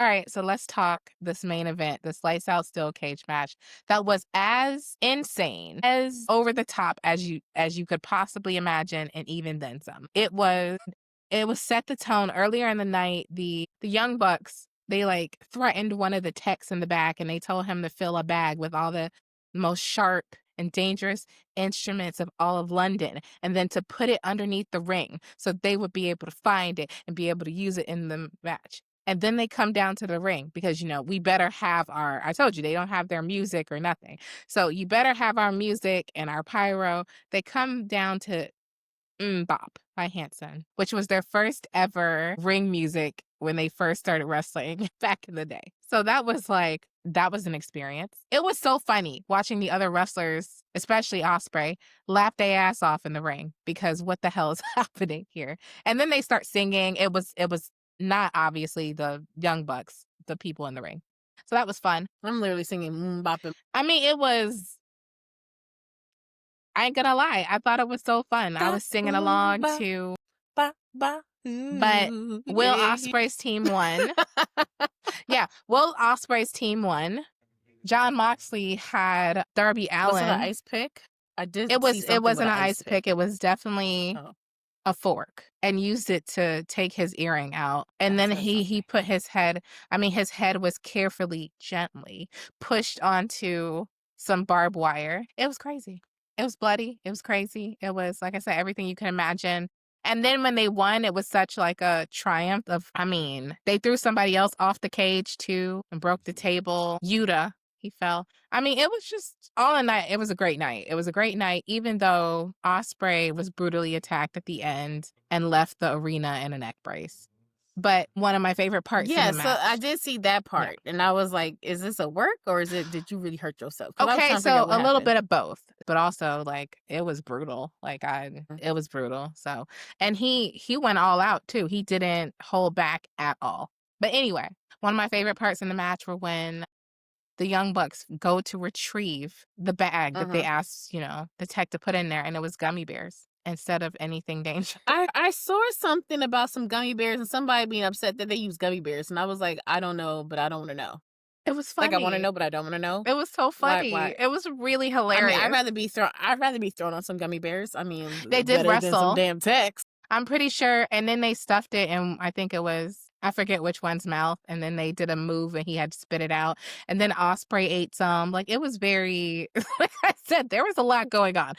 All right, so let's talk this main event, this lights out steel cage match that was as insane, as over the top as you could possibly imagine, and even then some. It was set the tone earlier in the night. The Young Bucks, they like threatened one of the techs in the back and they told him to fill a bag with all the most sharp and dangerous instruments of all of London and then to put it underneath the ring so they would be able to find it and be able to use it in the match. And then they come down to the ring because, we better have I told you, they don't have their music or nothing. So you better have our music and our pyro. They come down to Bop by Hanson, which was their first ever ring music when they first started wrestling back in the day. So that was an experience. It was so funny watching the other wrestlers, especially Osprey, laugh their ass off in the ring because what the hell is happening here? And then they start singing. It was not obviously the Young Bucks, the people in the ring. So that was fun. I'm literally singing Bop. I mean, I ain't gonna lie, I thought it was so fun. I was singing along Ba, to, ba, ba, but Will yeah. Ospreay's team won. Yeah, Will Ospreay's team won. John Moxley had Darby Was it an Allin. ice pick? I did It see was something it with wasn't an an ice pick. It was definitely Oh, a fork and used it to take his earring out. And that then says he something. put his head was carefully, gently pushed onto some barbed wire. It was crazy. It was bloody. It was crazy. It was, like I said, everything you can imagine. And then when they won, it was such like a triumph of, they threw somebody else off the cage too and broke the table. Yuta, he fell. It was just all in night. It was a great night. It was a great night, even though Osprey was brutally attacked at the end and left the arena in a neck brace. But one of my favorite parts in Yeah, the so I match. did see that Yeah. part, and I was like, "Is this a work or did you really hurt yourself?" Because I was Okay, trying to figure so out what a little happened. bit of both, but also like it was brutal. It was brutal. So, and he went all out too. He didn't hold back at all. But anyway, one of my favorite parts in the match were when the Young Bucks go to retrieve the bag that they Uh-huh. asked, the tech to put in there, and it was gummy bears instead of anything dangerous. I saw something about some gummy bears and somebody being upset that they use gummy bears, and I was like, "I don't know, but I don't wanna know." It was Like, I wanna funny. know, but I don't wanna know. It was so Why? funny. It was really I mean, hilarious. I'd rather be thrown on some gummy bears. They did Better than some wrestle. damn techs. I'm pretty sure, and then they stuffed it in, I think it was, I forget which one's mouth, and then they did a move and he had to spit it out. And then Osprey ate some. Like, it was very, like I said, there was a lot going on.